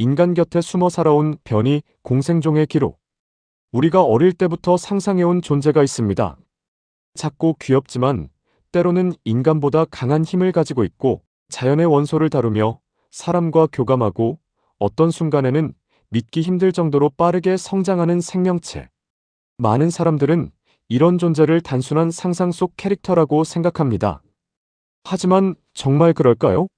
인간 곁에 숨어 살아온 변이 공생종의 기록. 우리가 어릴 때부터 상상해온 존재가 있습니다. 작고 귀엽지만 때로는 인간보다 강한 힘을 가지고 있고 자연의 원소를 다루며 사람과 교감하고 어떤 순간에는 믿기 힘들 정도로 빠르게 성장하는 생명체. 많은 사람들은 이런 존재를 단순한 상상 속 캐릭터라고 생각합니다. 하지만 정말 그럴까요?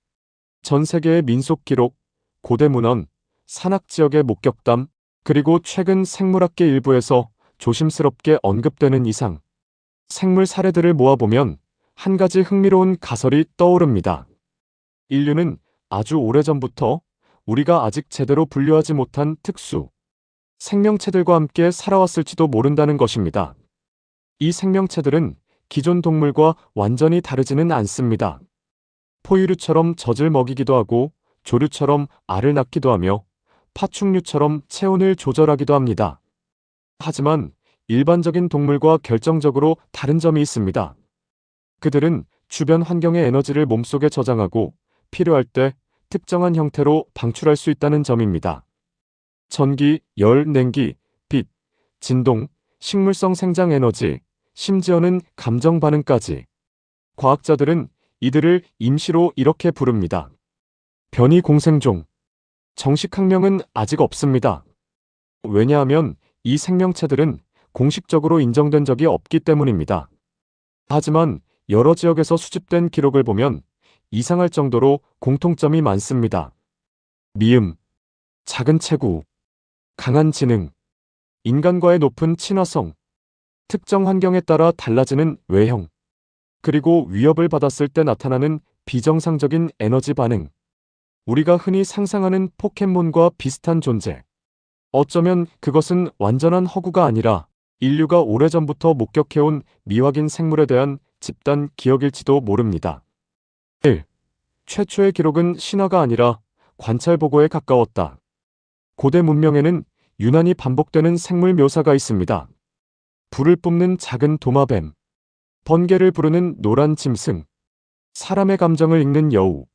전 세계의 민속 기록, 고대 문헌, 산악 지역의 목격담, 그리고 최근 생물학계 일부에서 조심스럽게 언급되는 이상, 생물 사례들을 모아보면 한 가지 흥미로운 가설이 떠오릅니다. 인류는 아주 오래전부터 우리가 아직 제대로 분류하지 못한 특수 생명체들과 함께 살아왔을지도 모른다는 것입니다. 이 생명체들은 기존 동물과 완전히 다르지는 않습니다. 포유류처럼 젖을 먹이기도 하고 조류처럼 알을 낳기도 하며 파충류처럼 체온을 조절하기도 합니다. 하지만 일반적인 동물과 결정적으로 다른 점이 있습니다. 그들은 주변 환경의 에너지를 몸속에 저장하고 필요할 때 특정한 형태로 방출할 수 있다는 점입니다. 전기, 열, 냉기, 빛, 진동, 식물성 생장 에너지, 심지어는 감정 반응까지. 과학자들은 이들을 임시로 이렇게 부릅니다. 변이 공생종. 정식 학명은 아직 없습니다. 왜냐하면 이 생명체들은 공식적으로 인정된 적이 없기 때문입니다. 하지만 여러 지역에서 수집된 기록을 보면 이상할 정도로 공통점이 많습니다. 미음, 작은 체구, 강한 지능, 인간과의 높은 친화성, 특정 환경에 따라 달라지는 외형, 그리고 위협을 받았을 때 나타나는 비정상적인 에너지 반응. 우리가 흔히 상상하는 포켓몬과 비슷한 존재. 어쩌면 그것은 완전한 허구가 아니라 인류가 오래전부터 목격해온 미확인 생물에 대한 집단 기억일지도 모릅니다. 1. 최초의 기록은 신화가 아니라 관찰 보고에 가까웠다. 고대 문명에는 유난히 반복되는 생물 묘사가 있습니다. 불을 뿜는 작은 도마뱀, 번개를 부르는 노란 짐승, 사람의 감정을 읽는 여우,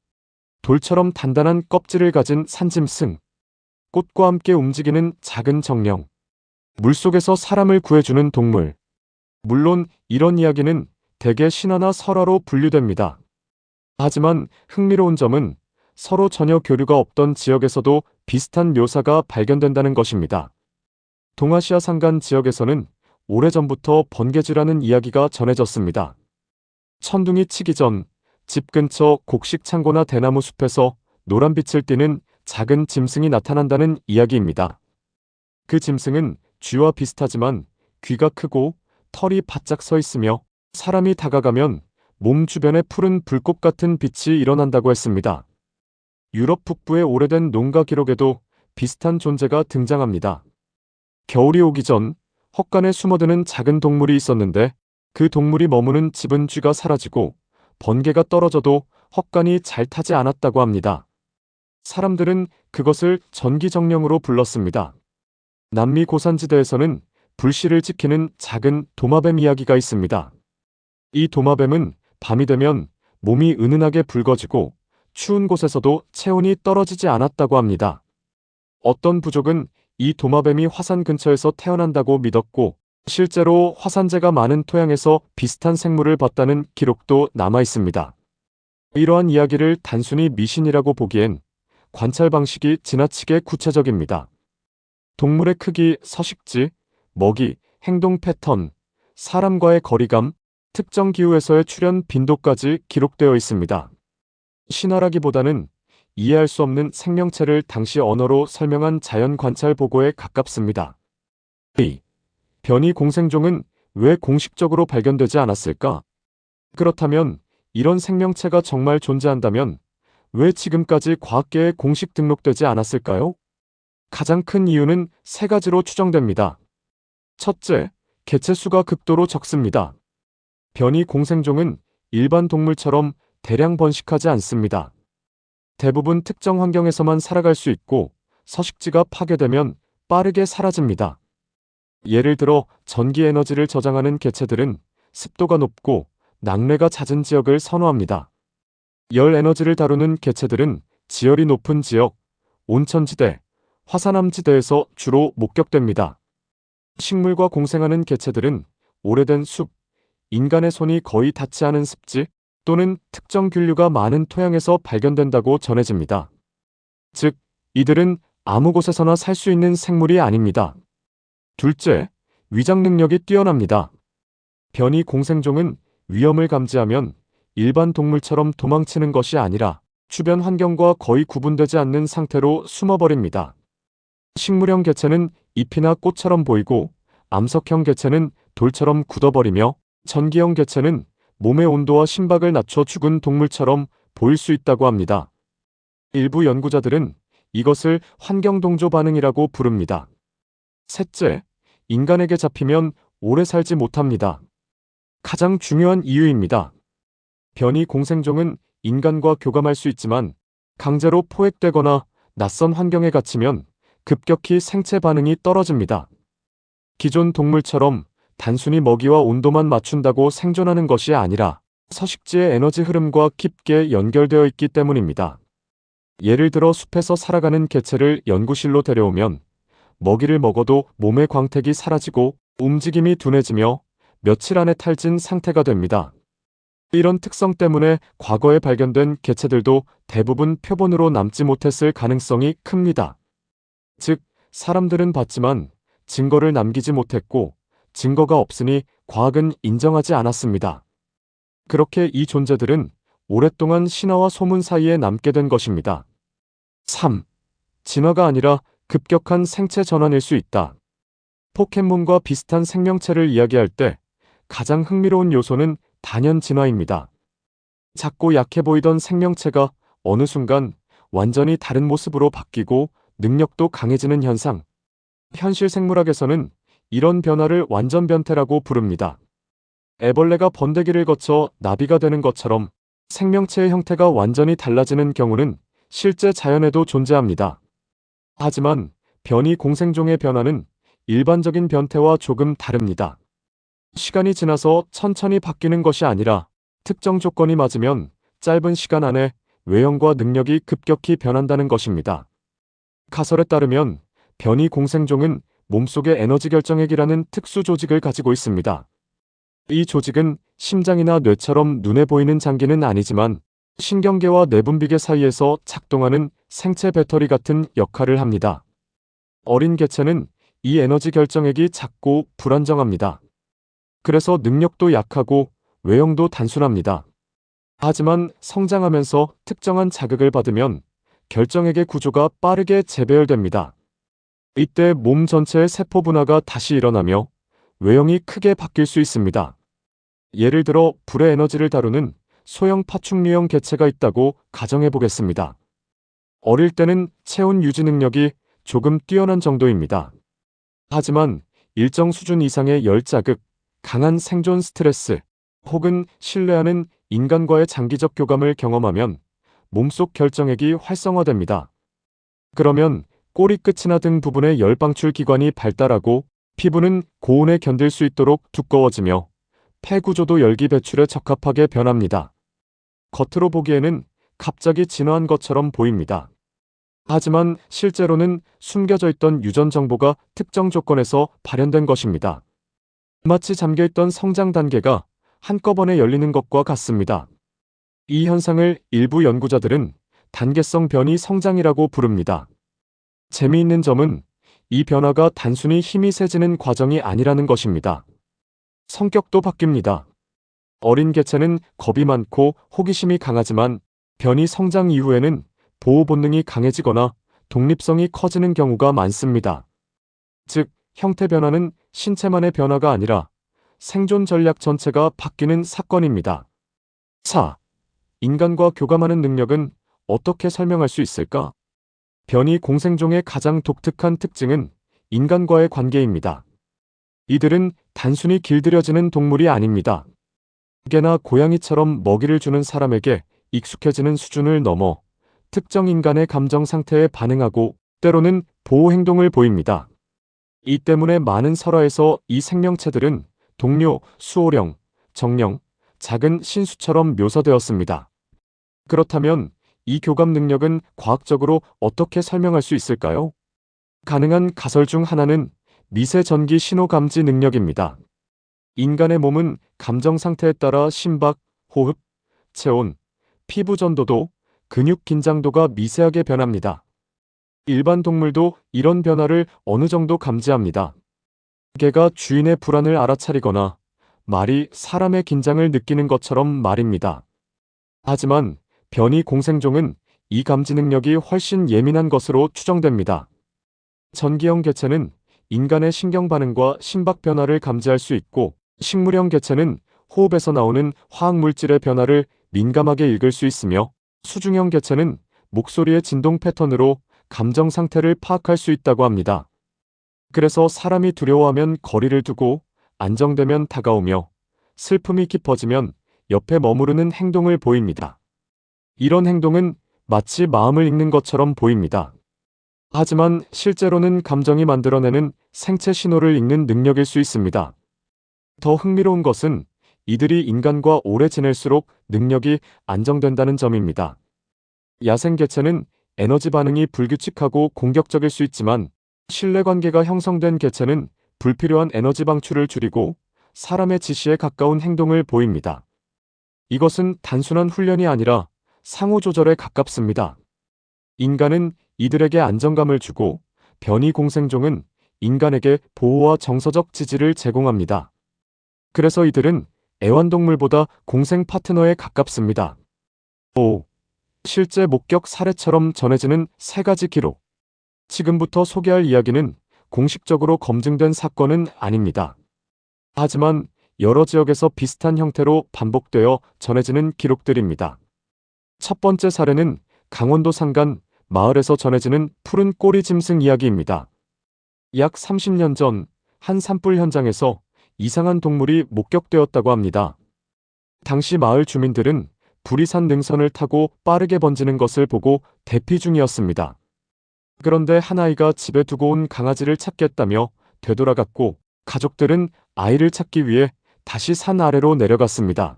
돌처럼 단단한 껍질을 가진 산짐승, 꽃과 함께 움직이는 작은 정령, 물속에서 사람을 구해주는 동물. 물론 이런 이야기는 대개 신화나 설화로 분류됩니다. 하지만 흥미로운 점은 서로 전혀 교류가 없던 지역에서도 비슷한 묘사가 발견된다는 것입니다. 동아시아 산간 지역에서는 오래전부터 번개쥐라는 이야기가 전해졌습니다. 천둥이 치기 전 집 근처 곡식 창고나 대나무 숲에서 노란빛을 띠는 작은 짐승이 나타난다는 이야기입니다. 그 짐승은 쥐와 비슷하지만 귀가 크고 털이 바짝 서 있으며 사람이 다가가면 몸 주변에 푸른 불꽃 같은 빛이 일어난다고 했습니다. 유럽 북부의 오래된 농가 기록에도 비슷한 존재가 등장합니다. 겨울이 오기 전 헛간에 숨어드는 작은 동물이 있었는데 그 동물이 머무는 집은 쥐가 사라지고 번개가 떨어져도 헛간이 잘 타지 않았다고 합니다. 사람들은 그것을 전기정령으로 불렀습니다. 남미 고산지대에서는 불씨를 지키는 작은 도마뱀 이야기가 있습니다. 이 도마뱀은 밤이 되면 몸이 은은하게 붉어지고 추운 곳에서도 체온이 떨어지지 않았다고 합니다. 어떤 부족은 이 도마뱀이 화산 근처에서 태어난다고 믿었고 실제로 화산재가 많은 토양에서 비슷한 생물을 봤다는 기록도 남아 있습니다. 이러한 이야기를 단순히 미신이라고 보기엔 관찰 방식이 지나치게 구체적입니다. 동물의 크기, 서식지, 먹이, 행동 패턴, 사람과의 거리감, 특정 기후에서의 출현 빈도까지 기록되어 있습니다. 신화라기보다는 이해할 수 없는 생명체를 당시 언어로 설명한 자연 관찰 보고에 가깝습니다. 2. 변이 공생종은 왜 공식적으로 발견되지 않았을까? 그렇다면 이런 생명체가 정말 존재한다면 왜 지금까지 과학계에 공식 등록되지 않았을까요? 가장 큰 이유는 세 가지로 추정됩니다. 첫째, 개체수가 극도로 적습니다. 변이 공생종은 일반 동물처럼 대량 번식하지 않습니다. 대부분 특정 환경에서만 살아갈 수 있고 서식지가 파괴되면 빠르게 사라집니다. 예를 들어 전기 에너지를 저장하는 개체들은 습도가 높고 낙뢰가 잦은 지역을 선호합니다. 열 에너지를 다루는 개체들은 지열이 높은 지역, 온천지대, 화산암지대에서 주로 목격됩니다. 식물과 공생하는 개체들은 오래된 숲, 인간의 손이 거의 닿지 않은 습지 또는 특정 균류가 많은 토양에서 발견된다고 전해집니다. 즉, 이들은 아무 곳에서나 살 수 있는 생물이 아닙니다. 둘째, 위장 능력이 뛰어납니다. 변이 공생종은 위험을 감지하면 일반 동물처럼 도망치는 것이 아니라 주변 환경과 거의 구분되지 않는 상태로 숨어버립니다. 식물형 개체는 잎이나 꽃처럼 보이고 암석형 개체는 돌처럼 굳어버리며 전기형 개체는 몸의 온도와 심박을 낮춰 죽은 동물처럼 보일 수 있다고 합니다. 일부 연구자들은 이것을 환경동조 반응이라고 부릅니다. 셋째, 인간에게 잡히면 오래 살지 못합니다. 가장 중요한 이유입니다. 변이 공생종은 인간과 교감할 수 있지만 강제로 포획되거나 낯선 환경에 갇히면 급격히 생체 반응이 떨어집니다. 기존 동물처럼 단순히 먹이와 온도만 맞춘다고 생존하는 것이 아니라 서식지의 에너지 흐름과 깊게 연결되어 있기 때문입니다. 예를 들어 숲에서 살아가는 개체를 연구실로 데려오면 먹이를 먹어도 몸의 광택이 사라지고 움직임이 둔해지며 며칠 안에 탈진 상태가 됩니다. 이런 특성 때문에 과거에 발견된 개체들도 대부분 표본으로 남지 못했을 가능성이 큽니다. 즉, 사람들은 봤지만 증거를 남기지 못했고 증거가 없으니 과학은 인정하지 않았습니다. 그렇게 이 존재들은 오랫동안 신화와 소문 사이에 남게 된 것입니다. 3. 진화가 아니라 급격한 생체 전환일 수 있다. 포켓몬과 비슷한 생명체를 이야기할 때 가장 흥미로운 요소는 단연 진화입니다. 작고 약해 보이던 생명체가 어느 순간 완전히 다른 모습으로 바뀌고 능력도 강해지는 현상. 현실 생물학에서는 이런 변화를 완전 변태라고 부릅니다. 애벌레가 번데기를 거쳐 나비가 되는 것처럼 생명체의 형태가 완전히 달라지는 경우는 실제 자연에도 존재합니다. 하지만 변이 공생종의 변화는 일반적인 변태와 조금 다릅니다. 시간이 지나서 천천히 바뀌는 것이 아니라 특정 조건이 맞으면 짧은 시간 안에 외형과 능력이 급격히 변한다는 것입니다. 가설에 따르면 변이 공생종은 몸속에 에너지 결정액이라는 특수 조직을 가지고 있습니다. 이 조직은 심장이나 뇌처럼 눈에 보이는 장기는 아니지만 신경계와 내분비계 사이에서 작동하는 생체 배터리 같은 역할을 합니다. 어린 개체는 이 에너지 결정액이 작고 불안정합니다. 그래서 능력도 약하고 외형도 단순합니다. 하지만 성장하면서 특정한 자극을 받으면 결정액의 구조가 빠르게 재배열됩니다. 이때 몸 전체의 세포 분화가 다시 일어나며 외형이 크게 바뀔 수 있습니다. 예를 들어 불의 에너지를 다루는 소형 파충류형 개체가 있다고 가정해 보겠습니다. 어릴 때는 체온 유지 능력이 조금 뛰어난 정도입니다. 하지만 일정 수준 이상의 열 자극, 강한 생존 스트레스, 혹은 신뢰하는 인간과의 장기적 교감을 경험하면 몸속 결정액이 활성화됩니다. 그러면 꼬리 끝이나 등 부분의 열 방출 기관이 발달하고 피부는 고온에 견딜 수 있도록 두꺼워지며 폐 구조도 열기 배출에 적합하게 변합니다. 겉으로 보기에는 갑자기 진화한 것처럼 보입니다. 하지만 실제로는 숨겨져 있던 유전 정보가 특정 조건에서 발현된 것입니다. 마치 잠겨있던 성장 단계가 한꺼번에 열리는 것과 같습니다. 이 현상을 일부 연구자들은 단계성 변이 성장이라고 부릅니다. 재미있는 점은 이 변화가 단순히 힘이 세지는 과정이 아니라는 것입니다. 성격도 바뀝니다. 어린 개체는 겁이 많고 호기심이 강하지만 변이 성장 이후에는 보호 본능이 강해지거나 독립성이 커지는 경우가 많습니다. 즉, 형태 변화는 신체만의 변화가 아니라 생존 전략 전체가 바뀌는 사건입니다. 4. 인간과 교감하는 능력은 어떻게 설명할 수 있을까? 변이 공생종의 가장 독특한 특징은 인간과의 관계입니다. 이들은 단순히 길들여지는 동물이 아닙니다. 개나 고양이처럼 먹이를 주는 사람에게 익숙해지는 수준을 넘어 특정 인간의 감정 상태에 반응하고 때로는 보호 행동을 보입니다. 이 때문에 많은 설화에서 이 생명체들은 동료, 수호령, 정령, 작은 신수처럼 묘사되었습니다. 그렇다면 이 교감 능력은 과학적으로 어떻게 설명할 수 있을까요? 가능한 가설 중 하나는 미세 전기 신호 감지 능력입니다. 인간의 몸은 감정 상태에 따라 심박, 호흡, 체온, 피부 전도도, 근육 긴장도가 미세하게 변합니다. 일반 동물도 이런 변화를 어느 정도 감지합니다. 개가 주인의 불안을 알아차리거나 말이 사람의 긴장을 느끼는 것처럼 말입니다. 하지만 변이 공생종은 이 감지 능력이 훨씬 예민한 것으로 추정됩니다. 전기형 개체는 인간의 신경 반응과 심박 변화를 감지할 수 있고, 식물형 개체는 호흡에서 나오는 화학 물질의 변화를 민감하게 읽을 수 있으며, 수중형 개체는 목소리의 진동 패턴으로 감정 상태를 파악할 수 있다고 합니다. 그래서 사람이 두려워하면 거리를 두고, 안정되면 다가오며, 슬픔이 깊어지면 옆에 머무르는 행동을 보입니다. 이런 행동은 마치 마음을 읽는 것처럼 보입니다. 하지만 실제로는 감정이 만들어내는 생체 신호를 읽는 능력일 수 있습니다. 더 흥미로운 것은 이들이 인간과 오래 지낼수록 능력이 안정된다는 점입니다. 야생 개체는 에너지 반응이 불규칙하고 공격적일 수 있지만, 신뢰관계가 형성된 개체는 불필요한 에너지 방출을 줄이고 사람의 지시에 가까운 행동을 보입니다. 이것은 단순한 훈련이 아니라 상호 조절에 가깝습니다. 인간은 이들에게 안정감을 주고, 변이 공생종은 인간에게 보호와 정서적 지지를 제공합니다. 그래서 이들은 애완동물보다 공생 파트너에 가깝습니다. 5. 실제 목격 사례처럼 전해지는 3가지 기록. 지금부터 소개할 이야기는 공식적으로 검증된 사건은 아닙니다. 하지만 여러 지역에서 비슷한 형태로 반복되어 전해지는 기록들입니다. 첫 번째 사례는 강원도 산간 마을에서 전해지는 푸른 꼬리 짐승 이야기입니다. 약 30년 전 한 산불 현장에서 이상한 동물이 목격되었다고 합니다. 당시 마을 주민들은 불이 산 능선을 타고 빠르게 번지는 것을 보고 대피 중이었습니다. 그런데 한 아이가 집에 두고 온 강아지를 찾겠다며 되돌아갔고, 가족들은 아이를 찾기 위해 다시 산 아래로 내려갔습니다.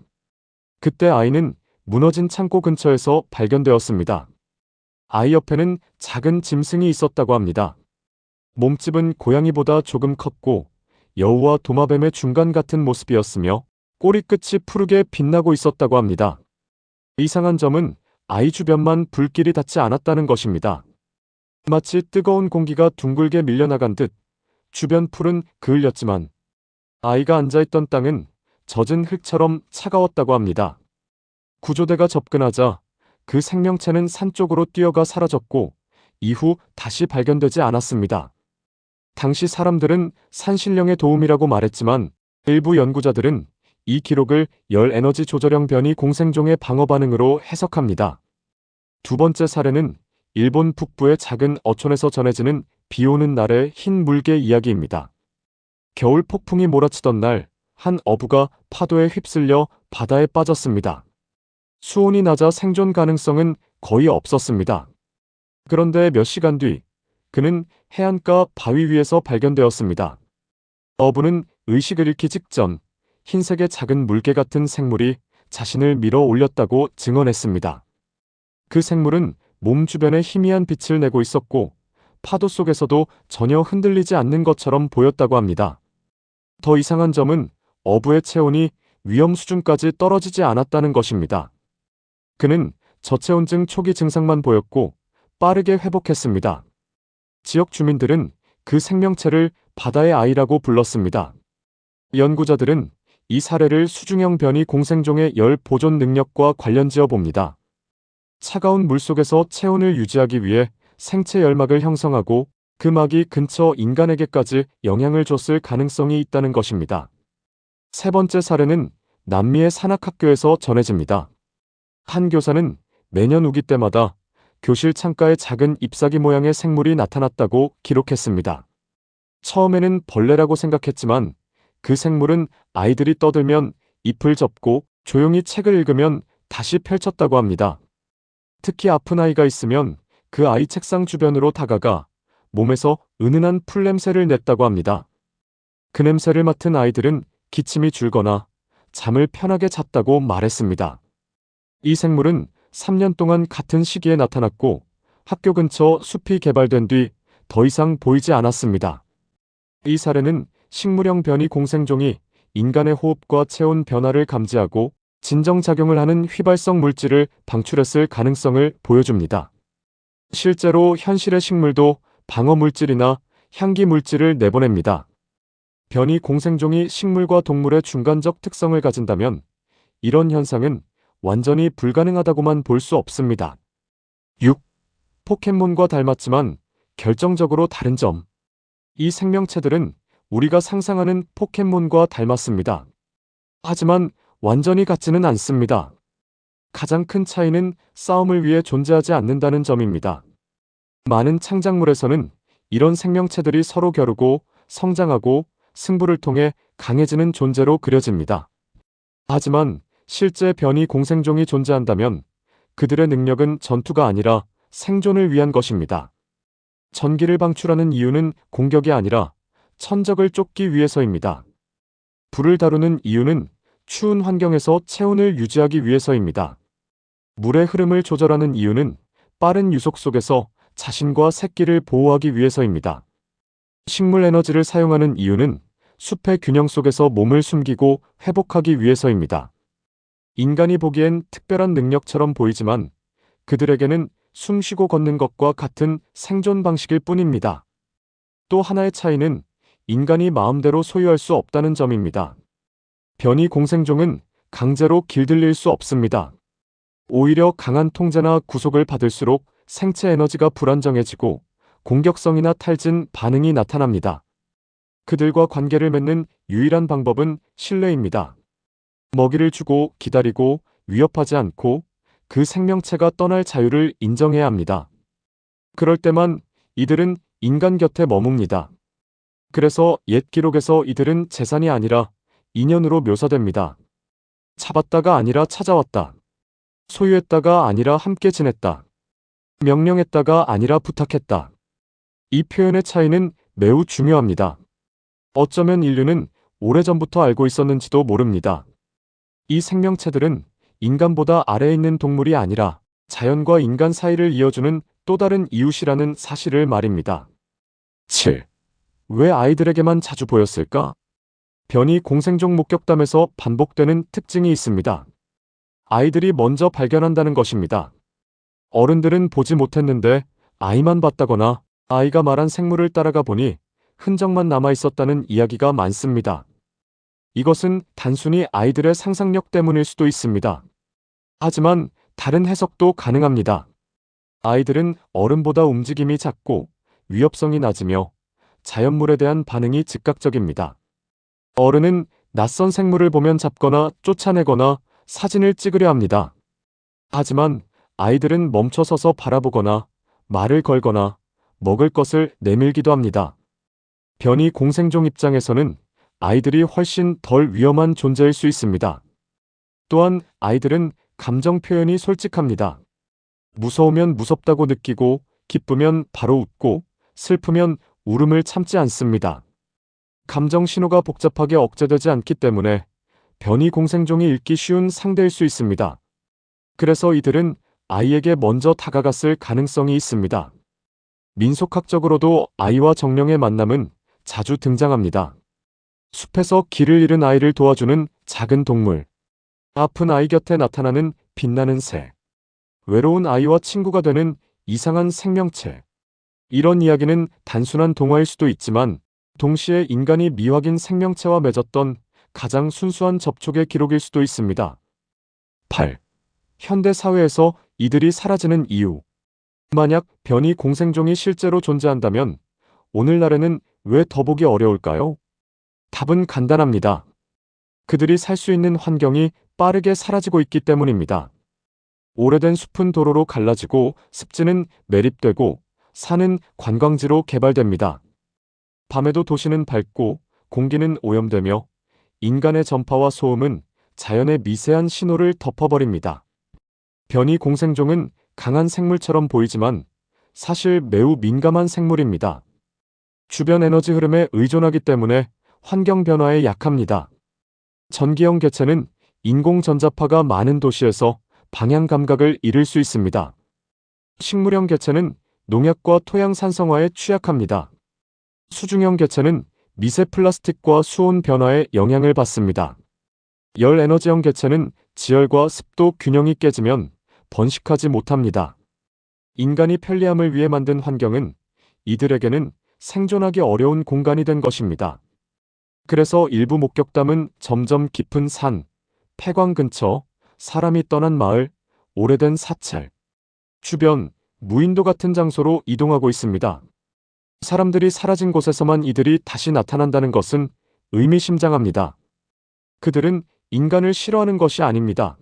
그때 아이는 무너진 창고 근처에서 발견되었습니다. 아이 옆에는 작은 짐승이 있었다고 합니다. 몸집은 고양이보다 조금 컸고, 여우와 도마뱀의 중간 같은 모습이었으며 꼬리끝이 푸르게 빛나고 있었다고 합니다. 이상한 점은 아이 주변만 불길이 닿지 않았다는 것입니다. 마치 뜨거운 공기가 둥글게 밀려나간 듯 주변 풀은 그을렸지만, 아이가 앉아있던 땅은 젖은 흙처럼 차가웠다고 합니다. 구조대가 접근하자 그 생명체는 산 쪽으로 뛰어가 사라졌고, 이후 다시 발견되지 않았습니다. 당시 사람들은 산신령의 도움이라고 말했지만, 일부 연구자들은 이 기록을 열 에너지 조절형 변이 공생종의 방어 반응으로 해석합니다. 두 번째 사례는 일본 북부의 작은 어촌에서 전해지는 비 오는 날의 흰 물개 이야기입니다. 겨울 폭풍이 몰아치던 날, 한 어부가 파도에 휩쓸려 바다에 빠졌습니다. 수온이 낮아 생존 가능성은 거의 없었습니다. 그런데 몇 시간 뒤, 그는 해안가 바위 위에서 발견되었습니다. 어부는 의식을 잃기 직전 흰색의 작은 물개 같은 생물이 자신을 밀어 올렸다고 증언했습니다. 그 생물은 몸 주변에 희미한 빛을 내고 있었고, 파도 속에서도 전혀 흔들리지 않는 것처럼 보였다고 합니다. 더 이상한 점은 어부의 체온이 위험 수준까지 떨어지지 않았다는 것입니다. 그는 저체온증 초기 증상만 보였고 빠르게 회복했습니다. 지역 주민들은 그 생명체를 바다의 아이라고 불렀습니다. 연구자들은 이 사례를 수중형 변이 공생종의 열 보존 능력과 관련지어 봅니다. 차가운 물속에서 체온을 유지하기 위해 생체 열막을 형성하고, 그 막이 근처 인간에게까지 영향을 줬을 가능성이 있다는 것입니다. 세 번째 사례는 남미의 산악학교에서 전해집니다. 한 교사는 매년 우기 때마다 교실 창가에 작은 잎사귀 모양의 생물이 나타났다고 기록했습니다. 처음에는 벌레라고 생각했지만, 그 생물은 아이들이 떠들면 잎을 접고 조용히 책을 읽으면 다시 펼쳤다고 합니다. 특히 아픈 아이가 있으면 그 아이 책상 주변으로 다가가 몸에서 은은한 풀냄새를 냈다고 합니다. 그 냄새를 맡은 아이들은 기침이 줄거나 잠을 편하게 잤다고 말했습니다. 이 생물은 3년 동안 같은 시기에 나타났고 학교 근처 숲이 개발된 뒤 더 이상 보이지 않았습니다. 이 사례는 식물형 변이 공생종이 인간의 호흡과 체온 변화를 감지하고 진정작용을 하는 휘발성 물질을 방출했을 가능성을 보여줍니다. 실제로 현실의 식물도 방어 물질이나 향기 물질을 내보냅니다. 변이 공생종이 식물과 동물의 중간적 특성을 가진다면 이런 현상은 완전히 불가능하다고만 볼 수 없습니다. 6. 포켓몬과 닮았지만 결정적으로 다른 점. 이 생명체들은 우리가 상상하는 포켓몬과 닮았습니다. 하지만 완전히 같지는 않습니다. 가장 큰 차이는 싸움을 위해 존재하지 않는다는 점입니다. 많은 창작물에서는 이런 생명체들이 서로 겨루고 성장하고 승부를 통해 강해지는 존재로 그려집니다. 하지만 실제 변이 공생종이 존재한다면 그들의 능력은 전투가 아니라 생존을 위한 것입니다. 전기를 방출하는 이유는 공격이 아니라 천적을 쫓기 위해서입니다. 불을 다루는 이유는 추운 환경에서 체온을 유지하기 위해서입니다. 물의 흐름을 조절하는 이유는 빠른 유속 속에서 자신과 새끼를 보호하기 위해서입니다. 식물 에너지를 사용하는 이유는 숲의 균형 속에서 몸을 숨기고 회복하기 위해서입니다. 인간이 보기엔 특별한 능력처럼 보이지만 그들에게는 숨쉬고 걷는 것과 같은 생존 방식일 뿐입니다. 또 하나의 차이는 인간이 마음대로 소유할 수 없다는 점입니다. 변이 공생종은 강제로 길들일 수 없습니다. 오히려 강한 통제나 구속을 받을수록 생체 에너지가 불안정해지고 공격성이나 탈진 반응이 나타납니다. 그들과 관계를 맺는 유일한 방법은 신뢰입니다. 먹이를 주고 기다리고 위협하지 않고 그 생명체가 떠날 자유를 인정해야 합니다. 그럴 때만 이들은 인간 곁에 머뭅니다. 그래서 옛 기록에서 이들은 재산이 아니라 인연으로 묘사됩니다. 잡았다가 아니라 찾아왔다. 소유했다가 아니라 함께 지냈다. 명령했다가 아니라 부탁했다. 이 표현의 차이는 매우 중요합니다. 어쩌면 인류는 오래전부터 알고 있었는지도 모릅니다. 이 생명체들은 인간보다 아래에 있는 동물이 아니라 자연과 인간 사이를 이어주는 또 다른 이웃이라는 사실을 말입니다. 7. 왜 아이들에게만 자주 보였을까? 변이 공생종 목격담에서 반복되는 특징이 있습니다. 아이들이 먼저 발견한다는 것입니다. 어른들은 보지 못했는데 아이만 봤다거나 아이가 말한 생물을 따라가 보니 흔적만 남아 있었다는 이야기가 많습니다. 이것은 단순히 아이들의 상상력 때문일 수도 있습니다. 하지만 다른 해석도 가능합니다. 아이들은 어른보다 움직임이 작고 위협성이 낮으며 자연물에 대한 반응이 즉각적입니다. 어른은 낯선 생물을 보면 잡거나 쫓아내거나 사진을 찍으려 합니다. 하지만 아이들은 멈춰서서 바라보거나 말을 걸거나 먹을 것을 내밀기도 합니다. 변이 공생종 입장에서는 아이들이 훨씬 덜 위험한 존재일 수 있습니다. 또한 아이들은 감정 표현이 솔직합니다. 무서우면 무섭다고 느끼고 기쁘면 바로 웃고 슬프면 울음을 참지 않습니다. 감정 신호가 복잡하게 억제되지 않기 때문에 변이 공생종이 읽기 쉬운 상대일 수 있습니다. 그래서 이들은 아이에게 먼저 다가갔을 가능성이 있습니다. 민속학적으로도 아이와 정령의 만남은 자주 등장합니다. 숲에서 길을 잃은 아이를 도와주는 작은 동물, 아픈 아이 곁에 나타나는 빛나는 새, 외로운 아이와 친구가 되는 이상한 생명체. 이런 이야기는 단순한 동화일 수도 있지만 동시에 인간이 미확인 생명체와 맺었던 가장 순수한 접촉의 기록일 수도 있습니다. 8. 현대 사회에서 이들이 사라지는 이유. 만약 변이 공생종이 실제로 존재한다면 오늘날에는 왜 더 보기 어려울까요? 답은 간단합니다. 그들이 살 수 있는 환경이 빠르게 사라지고 있기 때문입니다. 오래된 숲은 도로로 갈라지고 습지는 매립되고 산은 관광지로 개발됩니다. 밤에도 도시는 밝고 공기는 오염되며 인간의 전파와 소음은 자연의 미세한 신호를 덮어버립니다. 변이 공생종은 강한 생물처럼 보이지만 사실 매우 민감한 생물입니다. 주변 에너지 흐름에 의존하기 때문에 환경 변화에 약합니다. 전기형 개체는 인공 전자파가 많은 도시에서 방향 감각을 잃을 수 있습니다. 식물형 개체는 농약과 토양 산성화에 취약합니다. 수중형 개체는 미세 플라스틱과 수온 변화에 영향을 받습니다. 열 에너지형 개체는 지열과 습도 균형이 깨지면 번식하지 못합니다. 인간이 편리함을 위해 만든 환경은 이들에게는 생존하기 어려운 공간이 된 것입니다. 그래서 일부 목격담은 점점 깊은 산, 폐광 근처, 사람이 떠난 마을, 오래된 사찰, 주변, 무인도 같은 장소로 이동하고 있습니다. 사람들이 사라진 곳에서만 이들이 다시 나타난다는 것은 의미심장합니다. 그들은 인간을 싫어하는 것이 아닙니다.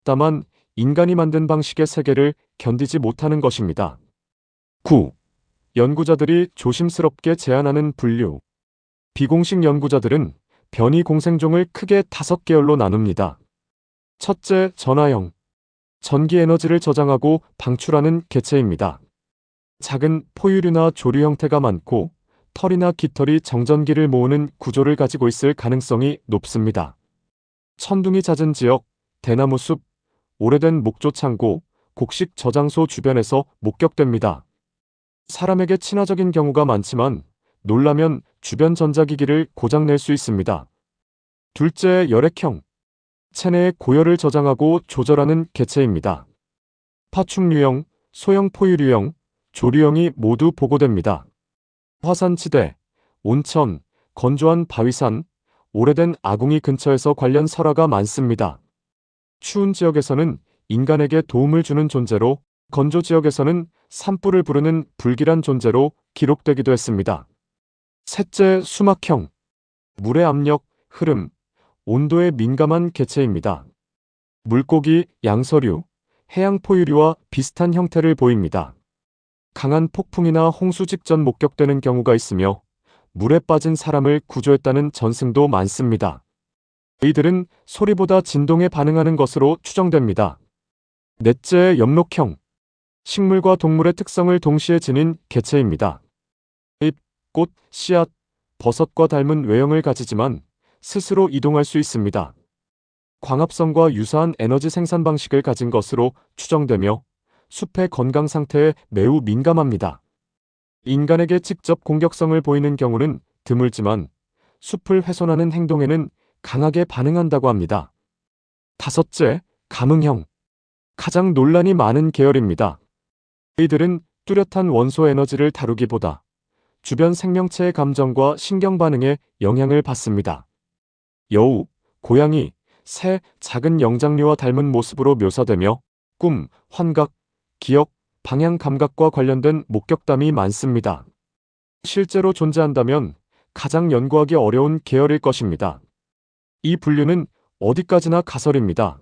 다만 인간이 만든 방식의 세계를 견디지 못하는 것입니다. 9. 연구자들이 조심스럽게 제안하는 분류. 비공식 연구자들은 변이 공생종을 크게 5계열로 나눕니다. 첫째, 전하형. 전기 에너지를 저장하고 방출하는 개체입니다. 작은 포유류나 조류 형태가 많고 털이나 깃털이 정전기를 모으는 구조를 가지고 있을 가능성이 높습니다. 천둥이 잦은 지역, 대나무 숲, 오래된 목조 창고, 곡식 저장소 주변에서 목격됩니다. 사람에게 친화적인 경우가 많지만 놀라면 주변 전자기기를 고장낼 수 있습니다. 둘째, 열액형. 체내에 고열을 저장하고 조절하는 개체입니다. 파충류형, 소형 포유류형, 조류형이 모두 보고됩니다. 화산지대, 온천, 건조한 바위산, 오래된 아궁이 근처에서 관련 설화가 많습니다. 추운 지역에서는 인간에게 도움을 주는 존재로, 건조 지역에서는 산불을 부르는 불길한 존재로 기록되기도 했습니다. 셋째, 수막형. 물의 압력, 흐름, 온도에 민감한 개체입니다. 물고기, 양서류, 해양 포유류와 비슷한 형태를 보입니다. 강한 폭풍이나 홍수 직전 목격되는 경우가 있으며 물에 빠진 사람을 구조했다는 전승도 많습니다. 이들은 소리보다 진동에 반응하는 것으로 추정됩니다. 넷째, 엽록형. 식물과 동물의 특성을 동시에 지닌 개체입니다. 잎, 꽃, 씨앗, 버섯과 닮은 외형을 가지지만 스스로 이동할 수 있습니다. 광합성과 유사한 에너지 생산 방식을 가진 것으로 추정되며 숲의 건강 상태에 매우 민감합니다. 인간에게 직접 공격성을 보이는 경우는 드물지만 숲을 훼손하는 행동에는 강하게 반응한다고 합니다. 다섯째, 감흥형. 가장 논란이 많은 계열입니다. 이들은 뚜렷한 원소 에너지를 다루기보다 주변 생명체의 감정과 신경 반응에 영향을 받습니다. 여우, 고양이, 새, 작은 영장류와 닮은 모습으로 묘사되며 꿈, 환각, 기억, 방향 감각과 관련된 목격담이 많습니다. 실제로 존재한다면 가장 연구하기 어려운 계열일 것입니다. 이 분류는 어디까지나 가설입니다.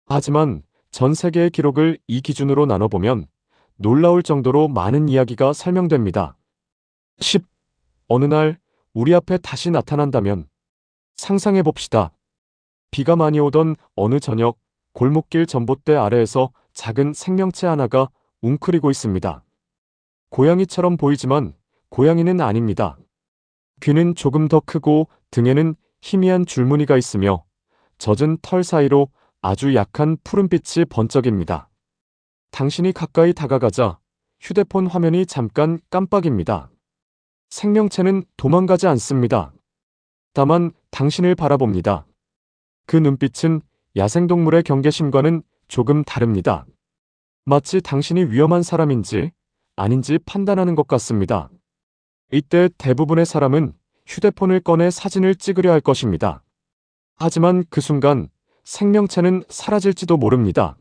하지만 전 세계의 기록을 이 기준으로 나눠보면 놀라울 정도로 많은 이야기가 설명됩니다. 10. 어느 날 우리 앞에 다시 나타난다면. 상상해 봅시다. 비가 많이 오던 어느 저녁, 골목길 전봇대 아래에서 작은 생명체 하나가 웅크리고 있습니다. 고양이처럼 보이지만 고양이는 아닙니다. 귀는 조금 더 크고 등에는 희미한 줄무늬가 있으며 젖은 털 사이로 아주 약한 푸른빛이 번쩍입니다. 당신이 가까이 다가가자 휴대폰 화면이 잠깐 깜빡입니다. 생명체는 도망가지 않습니다. 다만 당신을 바라봅니다. 그 눈빛은 야생동물의 경계심과는 조금 다릅니다. 마치 당신이 위험한 사람인지 아닌지 판단하는 것 같습니다. 이때 대부분의 사람은 휴대폰을 꺼내 사진을 찍으려 할 것입니다. 하지만 그 순간 생명체는 사라질지도 모릅니다.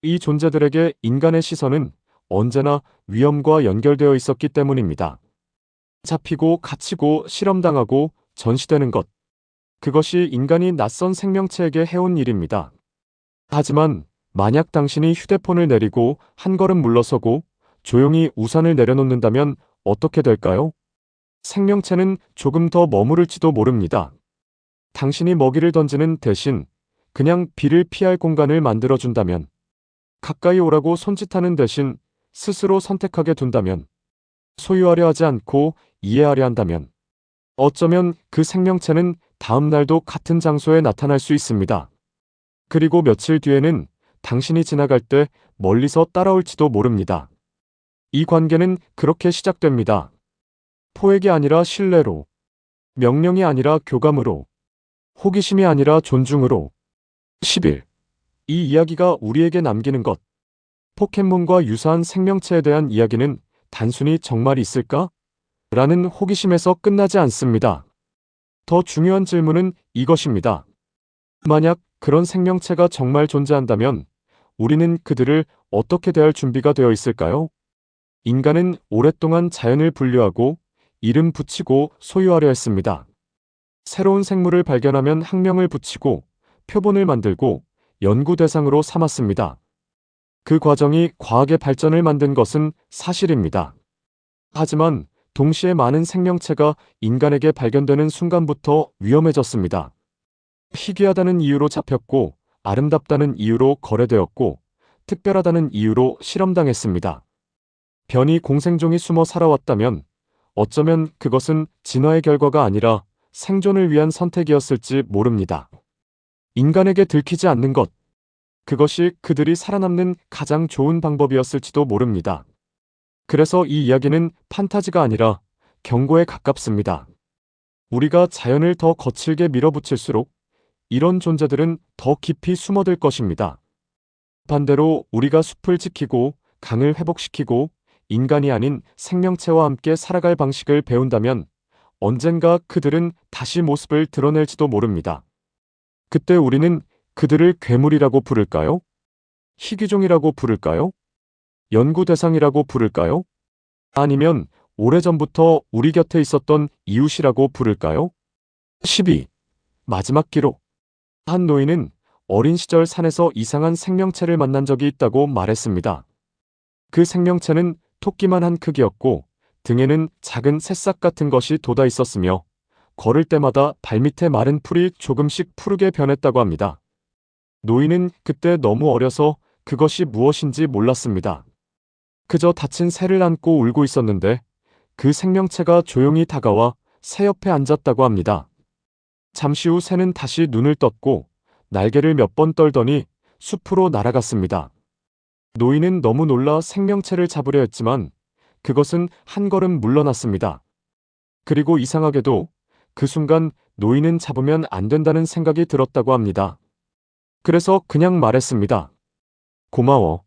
이 존재들에게 인간의 시선은 언제나 위험과 연결되어 있었기 때문입니다. 잡히고 갇히고 실험당하고 전시되는 것. 그것이 인간이 낯선 생명체에게 해온 일입니다. 하지만 만약 당신이 휴대폰을 내리고 한 걸음 물러서고 조용히 우산을 내려놓는다면 어떻게 될까요? 생명체는 조금 더 머무를지도 모릅니다. 당신이 먹이를 던지는 대신 그냥 비를 피할 공간을 만들어준다면, 가까이 오라고 손짓하는 대신 스스로 선택하게 둔다면, 소유하려 하지 않고 이해하려 한다면, 어쩌면 그 생명체는 다음 날도 같은 장소에 나타날 수 있습니다. 그리고 며칠 뒤에는 당신이 지나갈 때 멀리서 따라올지도 모릅니다. 이 관계는 그렇게 시작됩니다. 포획이 아니라 신뢰로, 명령이 아니라 교감으로, 호기심이 아니라 존중으로. 11. 이 이야기가 우리에게 남기는 것. 포켓몬과 유사한 생명체에 대한 이야기는 단순히 정말 있을까? 라는 호기심에서 끝나지 않습니다. 더 중요한 질문은 이것입니다. 만약 그런 생명체가 정말 존재한다면 우리는 그들을 어떻게 대할 준비가 되어 있을까요? 인간은 오랫동안 자연을 분류하고 이름 붙이고 소유하려 했습니다. 새로운 생물을 발견하면 학명을 붙이고 표본을 만들고 연구 대상으로 삼았습니다. 그 과정이 과학의 발전을 만든 것은 사실입니다. 하지만 동시에 많은 생명체가 인간에게 발견되는 순간부터 위험해졌습니다. 희귀하다는 이유로 잡혔고, 아름답다는 이유로 거래되었고, 특별하다는 이유로 실험당했습니다. 변이 공생종이 숨어 살아왔다면 어쩌면 그것은 진화의 결과가 아니라 생존을 위한 선택이었을지 모릅니다. 인간에게 들키지 않는 것, 그것이 그들이 살아남는 가장 좋은 방법이었을지도 모릅니다. 그래서 이 이야기는 판타지가 아니라 경고에 가깝습니다. 우리가 자연을 더 거칠게 밀어붙일수록 이런 존재들은 더 깊이 숨어들 것입니다. 반대로 우리가 숲을 지키고 강을 회복시키고 인간이 아닌 생명체와 함께 살아갈 방식을 배운다면 언젠가 그들은 다시 모습을 드러낼지도 모릅니다. 그때 우리는 그들을 괴물이라고 부를까요? 희귀종이라고 부를까요? 연구 대상이라고 부를까요? 아니면 오래전부터 우리 곁에 있었던 이웃이라고 부를까요? 12. 마지막 기록. 한 노인은 어린 시절 산에서 이상한 생명체를 만난 적이 있다고 말했습니다. 그 생명체는 토끼만 한 크기였고 등에는 작은 새싹 같은 것이 돋아 있었으며 걸을 때마다 발밑에 마른 풀이 조금씩 푸르게 변했다고 합니다. 노인은 그때 너무 어려서 그것이 무엇인지 몰랐습니다. 그저 다친 새를 안고 울고 있었는데 그 생명체가 조용히 다가와 새 옆에 앉았다고 합니다. 잠시 후 새는 다시 눈을 떴고 날개를 몇 번 떨더니 숲으로 날아갔습니다. 노인은 너무 놀라 생명체를 잡으려 했지만 그것은 한 걸음 물러났습니다. 그리고 이상하게도 그 순간 노인은 잡으면 안 된다는 생각이 들었다고 합니다. 그래서 그냥 말했습니다. 고마워.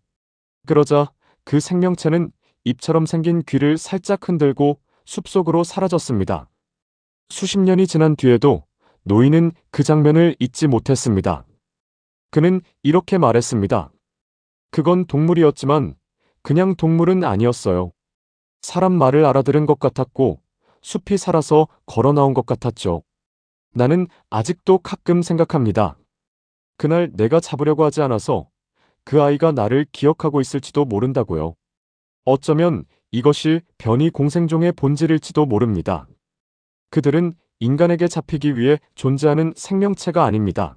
그러자 그 생명체는 입처럼 생긴 귀를 살짝 흔들고 숲속으로 사라졌습니다. 수십 년이 지난 뒤에도 노인은 그 장면을 잊지 못했습니다. 그는 이렇게 말했습니다. 그건 동물이었지만 그냥 동물은 아니었어요. 사람 말을 알아들은 것 같았고 숲이 살아서 걸어 나온 것 같았죠. 나는 아직도 가끔 생각합니다. 그날 내가 잡으려고 하지 않아서 그 아이가 나를 기억하고 있을지도 모른다고요. 어쩌면 이것이 변이 공생종의 본질일지도 모릅니다. 그들은 인간에게 잡히기 위해 존재하는 생명체가 아닙니다.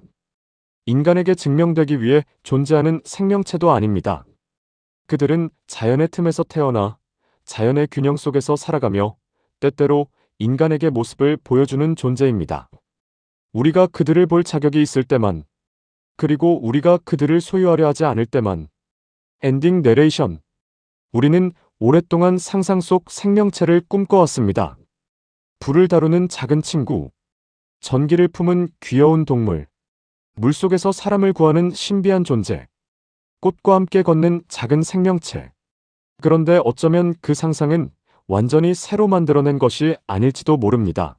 인간에게 증명되기 위해 존재하는 생명체도 아닙니다. 그들은 자연의 틈에서 태어나 자연의 균형 속에서 살아가며 때때로 인간에게 모습을 보여주는 존재입니다. 우리가 그들을 볼 자격이 있을 때만, 그리고 우리가 그들을 소유하려 하지 않을 때만. 엔딩 내레이션. 우리는 오랫동안 상상 속 생명체를 꿈꿔왔습니다. 불을 다루는 작은 친구, 전기를 품은 귀여운 동물, 물속에서 사람을 구하는 신비한 존재, 꽃과 함께 걷는 작은 생명체. 그런데 어쩌면 그 상상은 완전히 새로 만들어낸 것이 아닐지도 모릅니다.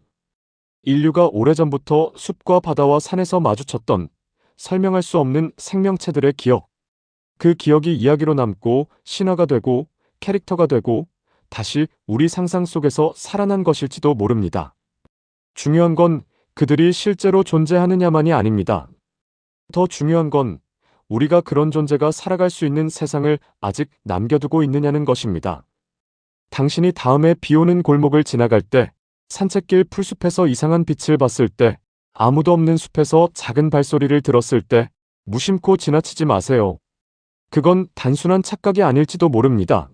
인류가 오래전부터 숲과 바다와 산에서 마주쳤던 설명할 수 없는 생명체들의 기억. 그 기억이 이야기로 남고 신화가 되고 캐릭터가 되고 다시 우리 상상 속에서 살아난 것일지도 모릅니다. 중요한 건 그들이 실제로 존재하느냐만이 아닙니다. 더 중요한 건 우리가 그런 존재가 살아갈 수 있는 세상을 아직 남겨두고 있느냐는 것입니다. 당신이 다음에 비 오는 골목을 지나갈 때, 산책길 풀숲에서 이상한 빛을 봤을 때, 아무도 없는 숲에서 작은 발소리를 들었을 때 무심코 지나치지 마세요. 그건 단순한 착각이 아닐지도 모릅니다.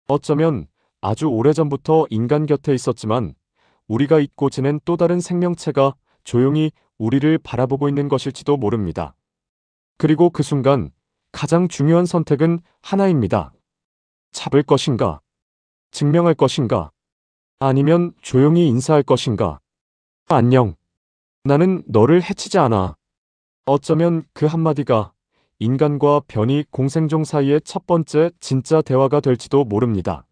어쩌면 아주 오래전부터 인간 곁에 있었지만 우리가 잊고 지낸 또 다른 생명체가 조용히 우리를 바라보고 있는 것일지도 모릅니다. 그리고 그 순간 가장 중요한 선택은 하나입니다. 잡을 것인가? 증명할 것인가? 아니면 조용히 인사할 것인가? 안녕. 나는 너를 해치지 않아. 어쩌면 그 한마디가 인간과 변이 공생종 사이의 첫 번째 진짜 대화가 될지도 모릅니다.